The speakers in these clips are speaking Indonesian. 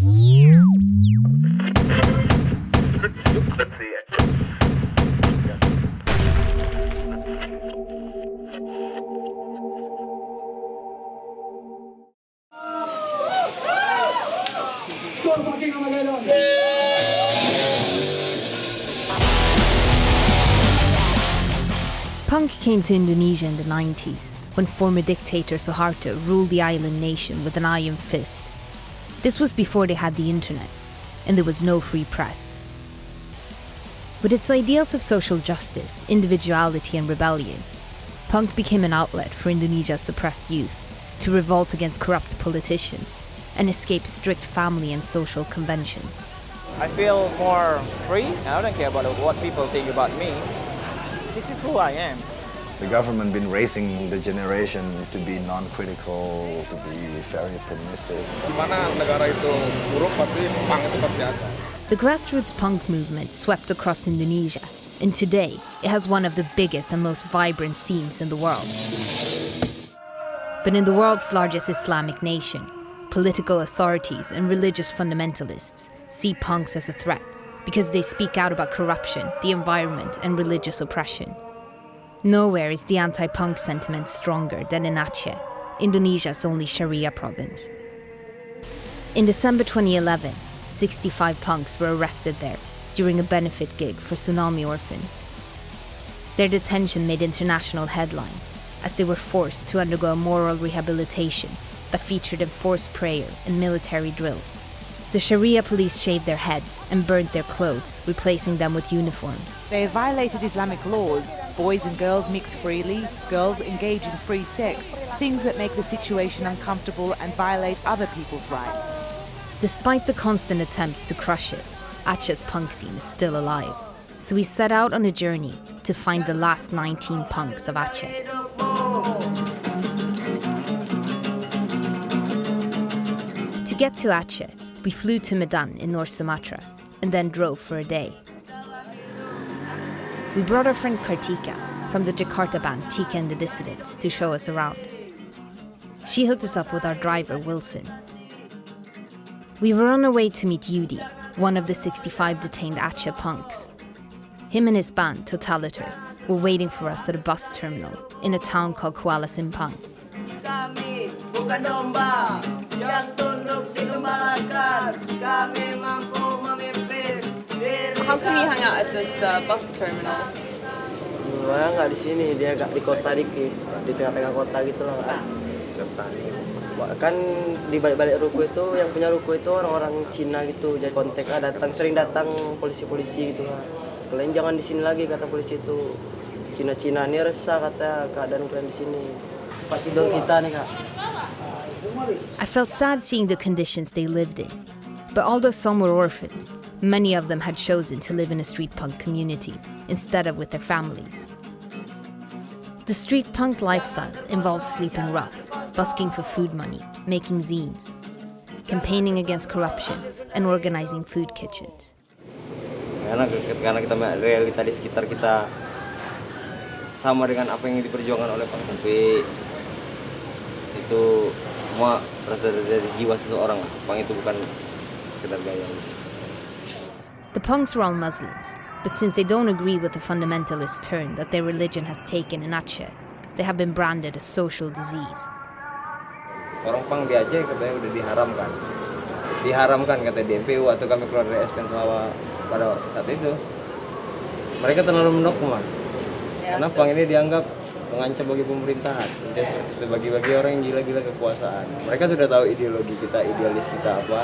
Punk came to Indonesia in the 90s, when former dictator Suharto ruled the island nation with an iron fist. This was before they had the internet, and there was no free press. With its ideals of social justice, individuality and rebellion, punk became an outlet for Indonesia's suppressed youth to revolt against corrupt politicians and escape strict family and social conventions. I feel more free. I don't care about what people think about me. This is who I am. The government been raising the generation to be non-critical, to be very permissive. The grassroots punk movement swept across Indonesia, and today it has one of the biggest and most vibrant scenes in the world. But in the world's largest Islamic nation, political authorities and religious fundamentalists see punks as a threat because they speak out about corruption, the environment, and religious oppression. Nowhere is the anti-punk sentiment stronger than in Aceh, Indonesia's only Sharia province. In December 2011, 65 punks were arrested there during a benefit gig for tsunami orphans. Their detention made international headlines as they were forced to undergo a moral rehabilitation that featured enforced prayer and military drills. The Sharia police shaved their heads and burnt their clothes, replacing them with uniforms. They violated Islamic laws. Boys and girls mix freely, girls engage in free sex, things that make the situation uncomfortable and violate other people's rights. Despite the constant attempts to crush it, Aceh's punk scene is still alive. So we set out on a journey to find the last 19 punks of Aceh. To get to Aceh, we flew to Medan in North Sumatra and then drove for a day. We brought our friend Kartika from the Jakarta band Tika and the Dissidents to show us around. She hooked us up with our driver Wilson. We were on our way to meet Yudi, one of the 65 detained Aceh punks. Him and his band, Totaliter, were waiting for us at a bus terminal in a town called Kuala Simpang. How come you hang out at this bus terminal? Saya nggak di sini, dia agak di kota dikit, di tengah-tengah kota gitu lah. Kan di balik-balik ruko itu, yang punya ruko itu orang-orang Cina gitu, jadi kontak sering datang polisi-polisi gitu lah. Kalian jangan di sini lagi, kata polisi itu. Cina-Cina ini resah kata keadaan kalian di sini. Tempat tidur kita nih kak. I felt sad seeing the conditions they lived in. But although some were orphans, many of them had chosen to live in a street punk community instead of with their families. The street punk lifestyle involves sleeping rough, busking for food money, making zines, campaigning against corruption, and organizing food kitchens. Karena kita realita di sekitar kita sama dengan apa yang diperjuangkan oleh punk, tapi itu semua berasal dari jiwa seseorang. Punk itu bukan sekedar gaya. The punks were all Muslims, but since they don't agree with the fundamentalist turn that their religion has taken in Aceh, they have been branded a social disease. Orang punk di Aceh katanya udah diharamkan. Diharamkan kata DPU atau kami keluar dari SPN selama pada saat itu. Mereka terlalu mendogma. Karena punk ini dianggap mengancam bagi pemerintahan. Bagi orang yang gila-gila kekuasaan. Mereka sudah tahu ideologi kita, idealis kita apa.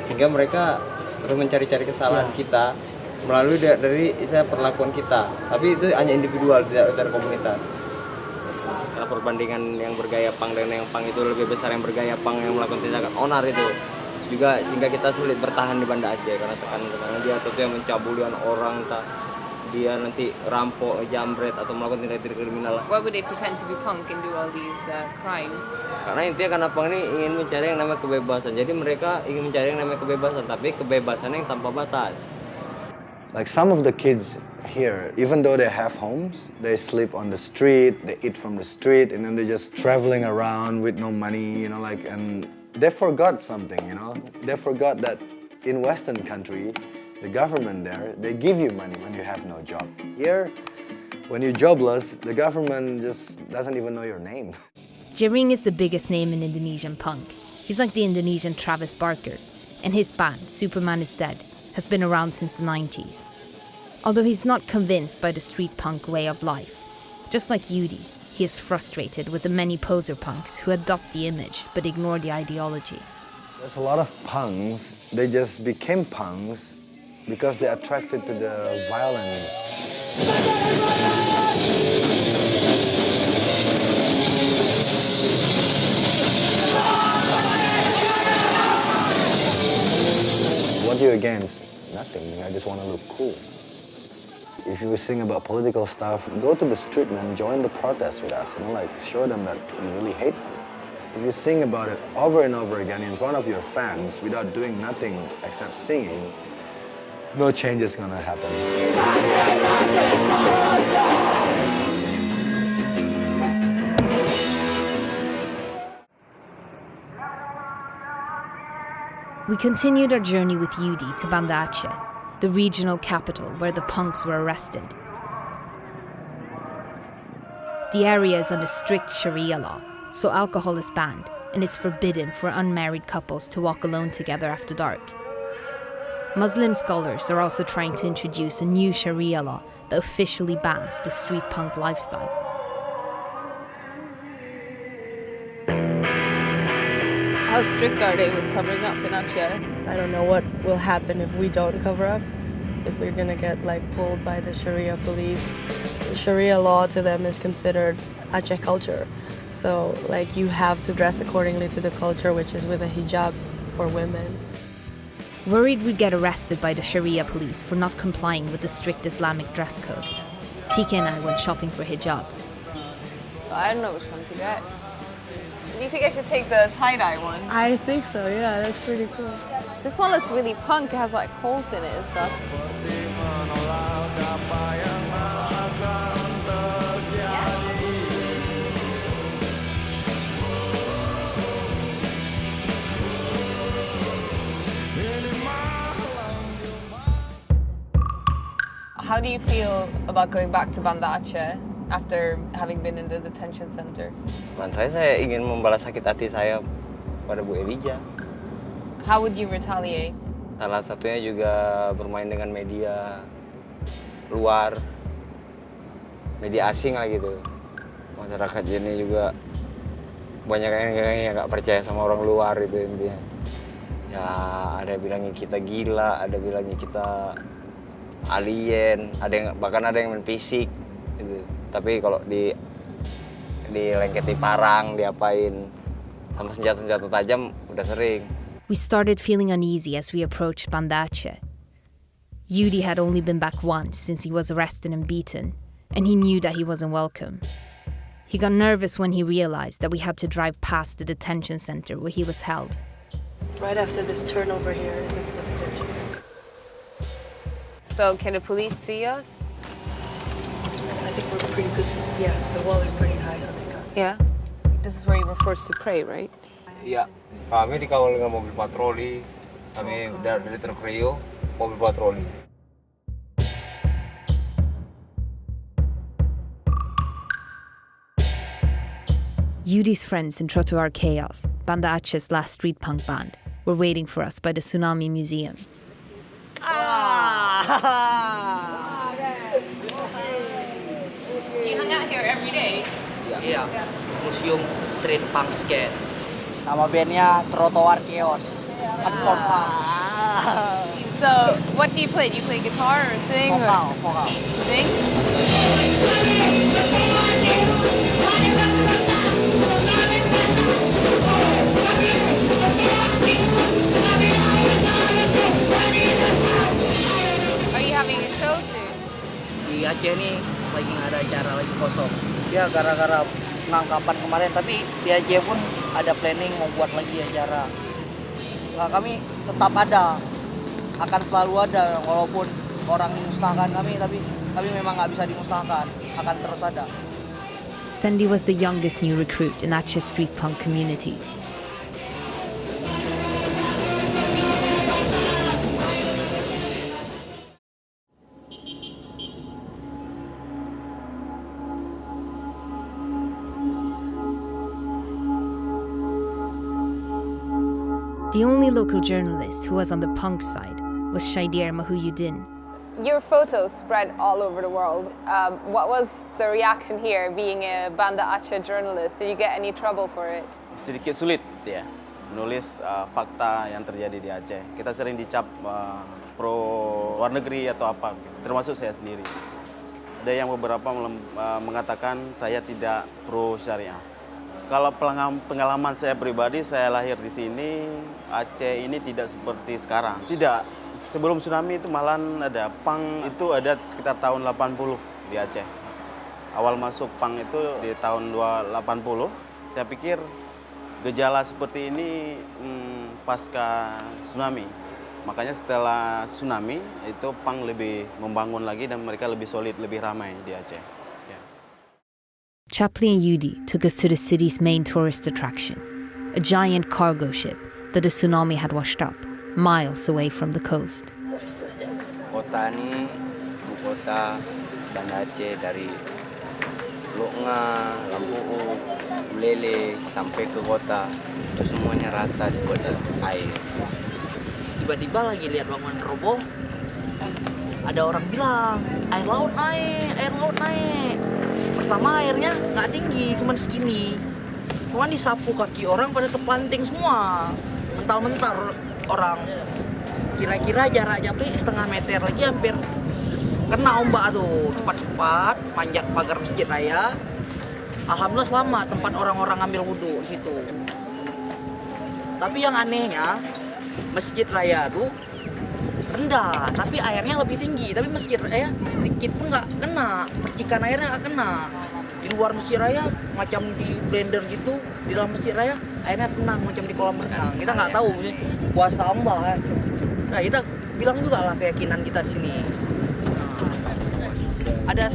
Sehingga mereka terus mencari-cari kesalahan kita melalui dari perlakuan kita. Tapi itu hanya individual, tidak dari komunitas. Karena perbandingan yang bergaya punk dan yang punk itu lebih besar yang bergaya punk yang melakukan tindakan onar itu. Juga sehingga kita sulit bertahan di Banda Aceh karena tekanan dia atau yang mencabuli orang, tak dia nanti rampok, jambret atau melakukan tindak-tindak kriminal. Why would they pretend to be punk and do all these crimes? Karena intinya karena punk ini ingin mencari yang namanya kebebasan. Jadi mereka ingin mencari yang namanya kebebasan, tapi kebebasan yang tanpa batas. Like some of the kids here, even though they have homes, they sleep on the street, they eat from the street, and then they're just traveling around with no money, you know, like, and they forgot something, you know? They forgot that in Western country, the government there, they give you money when you have no job. Here, when you're jobless, the government just doesn't even know your name. Jering is the biggest name in Indonesian punk. He's like the Indonesian Travis Barker, and his band, Superman is Dead, has been around since the 90s. Although he's not convinced by the street punk way of life, just like Yudi, he is frustrated with the many poser punks who adopt the image but ignore the ideology. There's a lot of punks, they just became punks because they're attracted to the violence. What are you against? Nothing, I just want to look cool. If you sing about political stuff, go to the street and join the protest with us, you know, like show them that you really hate them. If you sing about it over and over again in front of your fans without doing nothing except singing, no change is gonna happen. We continued our journey with Yudi to Banda Aceh, the regional capital where the punks were arrested. The area is under strict Sharia law, so alcohol is banned, and it's forbidden for unmarried couples to walk alone together after dark. Muslim scholars are also trying to introduce a new Sharia law that officially bans the street punk lifestyle. How strict are they with covering up in Aceh? I don't know what will happen if we don't cover up, if we're gonna get like pulled by the Sharia police. The Sharia law to them is considered Aceh culture. So like you have to dress accordingly to the culture, which is with a hijab for women. Worried we'd get arrested by the Sharia police for not complying with the strict Islamic dress code, TK and I went shopping for hijabs. I don't know which one to get. Do you think I should take the tie-dye one? I think so, yeah, that's pretty cool. This one looks really punk. It has like holes in it and stuff. How do you feel about going back to Banda Aceh after having been in the detention center? Saya ingin membalas sakit hati saya pada Bu Elijah. How would you retaliate? Salah satunya juga bermain dengan media luar, media asing lah gitu. Masyarakat ini juga banyak yang nggak percaya sama orang luar itu intinya. Ya ada bilangnya kita gila, ada bilangnya kita alien, bahkan ada yang main fisik gitu. Tapi kalau dilengketi parang, diapain sama senjata-senjata tajam udah sering. We started feeling uneasy as we approached Banda Aceh. Yudi had only been back once since he was arrested and beaten, and he knew that he wasn't welcome. He got nervous when he realized that we had to drive past the detention center where he was held. Right after this turn over here is the detention center. So can the police see us? I think we're pretty good. Yeah, the wall is pretty high, so they can't see. Yeah. This is where you were forced to pray, right? Iya, kami dikawal dengan mobil patroli. Kami dari truk Rio, mobil patroli. Yudi's friends in Trottoir Chaos, Banda Aceh's last street punk band, were waiting for us by the Tsunami Museum. Do you hang out here every day? Iya, Museum Street Punk Skate. Nama bandnya Trottoir Chaos. Hardcore punk. So what do you play? Do you play guitar or sing? Vokal. Sing? Are you having a show soon? Di Aceh nih lagi nggak ada acara, lagi kosong. Ya gara-gara penangkapan kemarin, tapi di Aceh pun ada planning mau buat lagi acara. Nah, kami tetap ada, akan selalu ada walaupun orang musnahkan kami, tapi memang nggak bisa dimusnahkan, akan terus ada. Sandy was the youngest new recruit in Aceh's street punk community. The only local journalist who was on the punk side was Shaidir Mahuyuddin. Your photos spread all over the world. What was the reaction here, being a Banda Aceh journalist? Did you get any trouble for it? Sedikit sulit ya, menulis fakta yang terjadi di Aceh. Kita sering dicap pro luar negeri atau apa, termasuk saya sendiri. Ada yang beberapa mengatakan saya tidak pro syariah. Kalau pengalaman saya pribadi, saya lahir di sini, Aceh ini tidak seperti sekarang. Tidak, sebelum tsunami itu malah ada punk itu ada sekitar tahun 80 di Aceh. Awal masuk punk itu di tahun 80. Saya pikir gejala seperti ini pasca tsunami. Makanya setelah tsunami itu punk lebih membangun lagi dan mereka lebih solid, lebih ramai di Aceh. Chapley and Yudi took us to the city's main tourist attraction, a giant cargo ship that a tsunami had washed up, miles away from the coast. Kota ini, ibu kota Banda Aceh dari Loknga, Lampu'u, Ulele, sampai ke kota, itu semuanya rata dibuat air. Tiba-tiba lagi lihat bangunan roboh, ada orang bilang, air laut naik, air laut naik. Pertama airnya nggak tinggi, cuman segini. Cuman disapu kaki orang pada terpelanting semua. Mental-mental orang. Kira-kira jarak Japri setengah meter lagi hampir kena ombak tuh. Cepat-cepat manjat pagar masjid raya. Alhamdulillah selamat, tempat orang-orang ngambil wudhu di situ. Tapi yang anehnya, masjid raya tuh rendah, tapi airnya lebih tinggi. Tapi masjid raya sedikit pun nggak kena, percikan airnya nggak kena. Di luar masjid raya macam di blender gitu, di dalam masjid raya airnya tenang macam di kolam renang. Kita nggak tahu, kuasa Allah. Nah kita bilang juga lah keyakinan kita di sini. Nah, ada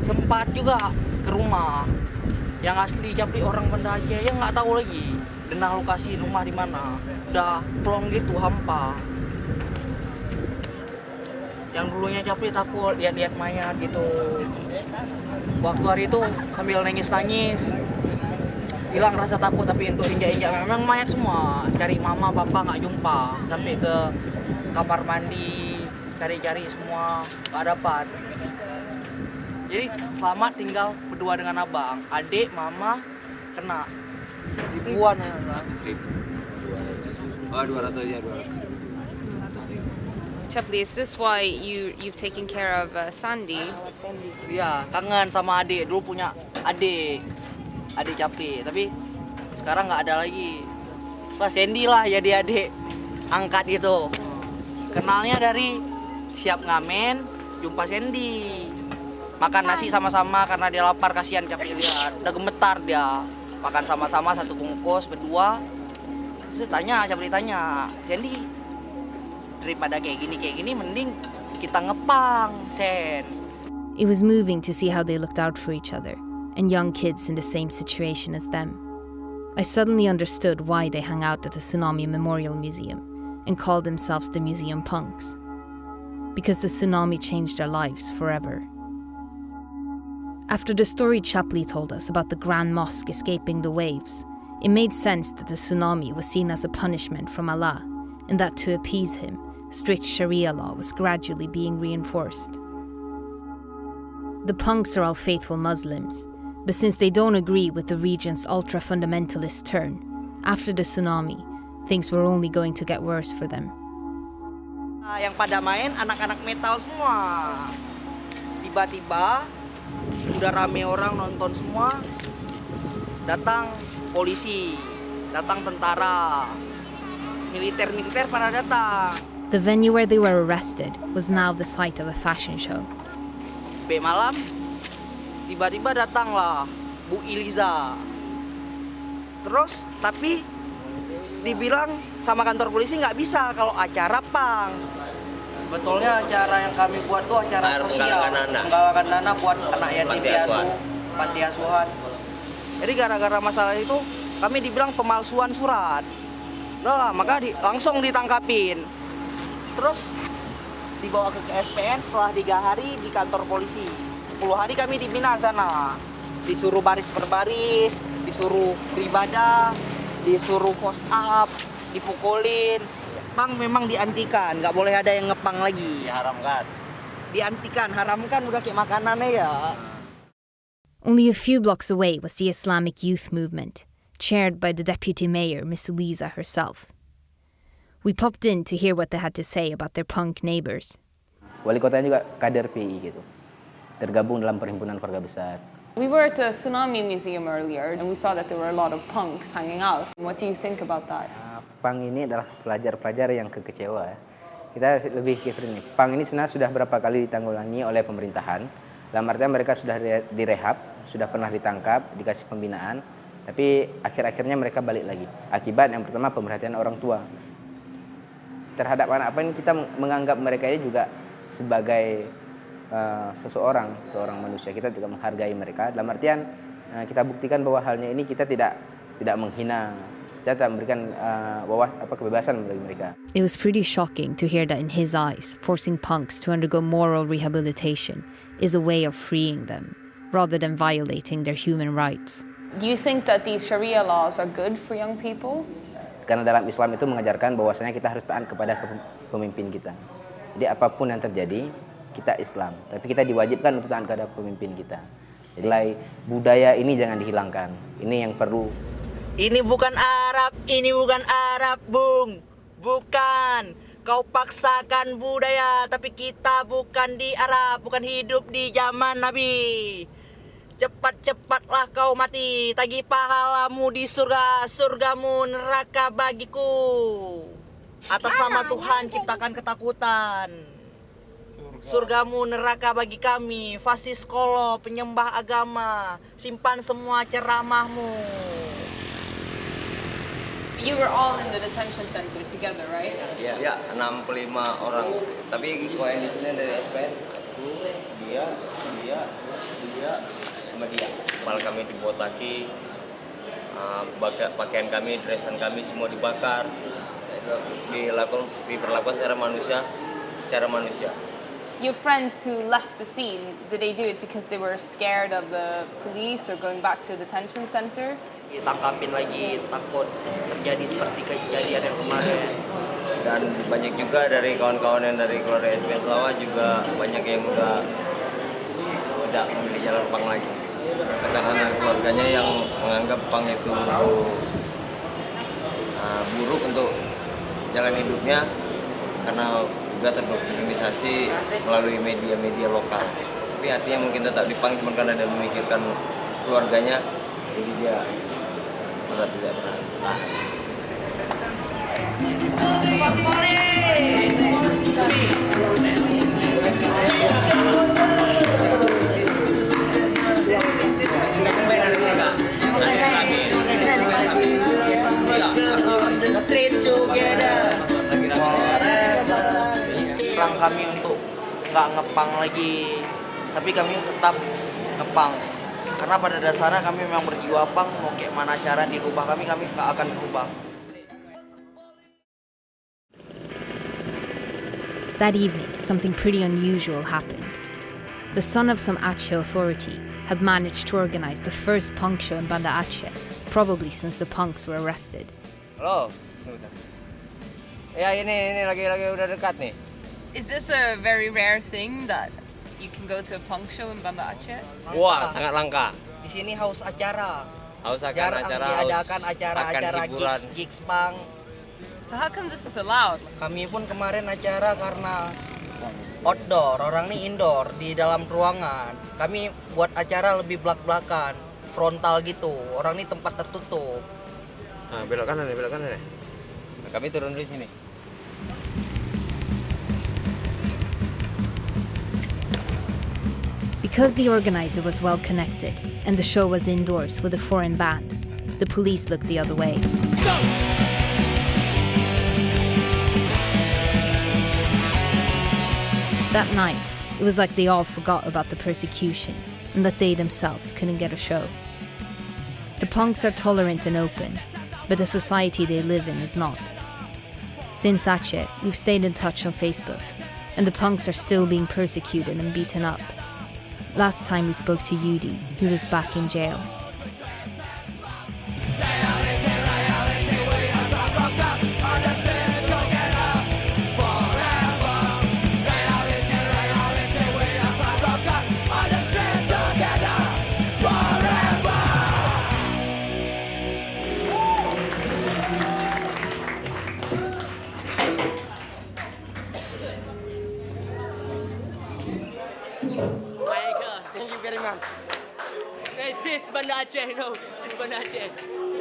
sempat juga ke rumah yang asli Japri orang Banda Aceh yang nggak tahu lagi denah lokasi rumah di mana. Udah plong gitu, hampa. Yang dulunya Japri takut lihat-lihat mayat gitu. Waktu hari itu sambil nangis-nangis, hilang rasa takut, tapi untuk injak-injak memang mayat semua. Cari mama, papa nggak jumpa. Sampai ke kamar mandi, cari-cari semua nggak dapat. Jadi selamat tinggal berdua dengan abang. Adik, mama kena ribuan ya. 1.000. Oh 200 aja 200. Chapley, is this why you've taken care of Sandy? Iya, kangen sama adik. Dulu punya adik Capri, tapi sekarang nggak ada lagi. Wah, Sandy lah jadi adik angkat gitu. Kenalnya dari siap ngamen, jumpa Sandy. Makan nasi sama-sama karena dia lapar, kasihan Capri lihat. Udah gemetar dia. Makan sama-sama satu bungkus berdua. Terus Capri tanya, Sandy, daripada kayak gini mending kita ngepang, Sen. It was moving to see how they looked out for each other, and young kids in the same situation as them. I suddenly understood why they hung out at the Tsunami Memorial Museum and called themselves the Museum Punks. Because the tsunami changed their lives forever. After the story Chapley told us about the Grand Mosque escaping the waves, it made sense that the tsunami was seen as a punishment from Allah, and that to appease him, strict Sharia law was gradually being reinforced. The punks are all faithful Muslims, but since they don't agree with the region's ultra-fundamentalist turn, after the tsunami, things were only going to get worse for them. Yang pada main anak-anak metal semua. Tiba-tiba udah rame orang nonton semua, datang polisi, datang tentara, militer pada datang. The venue where they were arrested was now the site of a fashion show. Malam, tiba-tiba datanglah Bu Iliza. Terus, tapi dibilang sama kantor polisi nggak bisa kalau acara pang. Sebetulnya acara yang kami buat tuh acara sosial, menggalakkan dana buat anak yatim piatu, panti asuhan. Jadi gara-gara masalah itu kami dibilang pemalsuan surat. Udah lah, maka langsung ditangkapin. Terus dibawa ke SPN setelah 3 hari di kantor polisi. 10 hari kami dibina sana. Disuruh baris per baris, disuruh beribadah, disuruh post up, dipukulin. Pang memang diantikan, nggak boleh ada yang ngepang lagi. Diharamkan. Diantikan, haramkan udah kayak makanannya ya. Only a few blocks away was the Islamic Youth Movement, chaired by the Deputy Mayor, Miss Eliza herself. We popped in to hear what they had to say about their punk neighbours. Wali kotanya juga kader PI gitu, tergabung dalam perhimpunan keluarga besar. We were at the Tsunami Museum earlier and we saw that there were a lot of punks hanging out. What do you think about that? Punk ini adalah pelajar-pelajar yang kekecewa. Kita lebih kira ini. Punk ini sebenarnya sudah berapa kali ditanggulangi oleh pemerintahan. Dalam artian mereka sudah direhab, sudah pernah ditangkap, dikasih pembinaan, tapi akhir-akhirnya mereka balik lagi. Akibat yang pertama pemerhatian orang tua. Terhadap anak apa ini kita menganggap mereka ini juga sebagai seorang manusia. Kita juga menghargai mereka. Dalam artian kita buktikan bahwa halnya ini kita tidak menghina. Kita memberikan kebebasan bagi mereka. It was pretty shocking to hear that in his eyes, forcing punks to undergo moral rehabilitation is a way of freeing them, rather than violating their human rights. Do you think that these Sharia laws are good for young people? Karena dalam Islam itu mengajarkan bahwasanya kita harus taat kepada pemimpin kita. Jadi apapun yang terjadi, kita Islam, tapi kita diwajibkan untuk taat kepada pemimpin kita. Jadi budaya ini jangan dihilangkan. Ini yang perlu. Ini bukan Arab, Bung. Bukan. Kau paksakan budaya, tapi kita bukan di Arab, bukan hidup di zaman Nabi. Cepat-cepatlah kau mati, tagih pahalamu di surga, surgamu neraka bagiku. Atas nama Tuhan ciptakan ketakutan. Surgamu neraka bagi kami, fasis kolo, penyembah agama, simpan semua ceramahmu. You were all in the detention center together, right? Ya, 65 orang. Tapi kalau yang di sini dari SPN, dia, sama dia. Kepala kami dibotaki, pakaian kami, dresan kami semua dibakar. Diperlakukan secara manusia. Your friends who left the scene, did they do it because they were scared of the police or going back to the detention center? Ditangkapin lagi, takut terjadi seperti kejadian yang kemarin. Dan banyak juga dari kawan-kawan yang dari keluarga SPN Selawa juga banyak yang udah tidak memilih jalan pang lagi. Katakanlah keluarganya yang menganggap pang itu buruk untuk jalan hidupnya karena juga terdoktrinisasi melalui media-media lokal. Tapi hatinya mungkin tetap di pang cuma karena dia memikirkan keluarganya, jadi dia tetap tidak pernah. Perang kami untuk nggak ngepang lagi, tapi kami tetap ngepang. Karena pada dasarnya kami memang berjiwa pang, mau kayak mana cara dirubah kami nggak akan berubah. That evening, something pretty unusual happened. The son of some Aceh authority had managed to organize the first punk show in Banda Aceh, probably since the punks were arrested. Halo. Ya ini lagi udah dekat nih. Is this a very rare thing that you can go to a punk show in Banda Aceh? Wah, sangat langka. Di sini haus acara. Jarang diadakan acara-acara gigs punk. So how come this is allowed? Kami pun kemarin acara karena outdoor, orang ini indoor di dalam ruangan. Kami buat acara lebih belak-belakan, frontal gitu. Orang ini tempat tertutup. Nah, belok kanan ya. Nah, kami turun di sini. Because the organizer was well connected and the show was indoors with a foreign band, the police looked the other way. That night, it was like they all forgot about the persecution and that they themselves couldn't get a show. The punks are tolerant and open, but the society they live in is not. Since Aceh, we've stayed in touch on Facebook, and the punks are still being persecuted and beaten up. Last time we spoke to Yudi, who was back in jail. Thank you very much. Hey, this Banda Aceh, this Banda Aceh.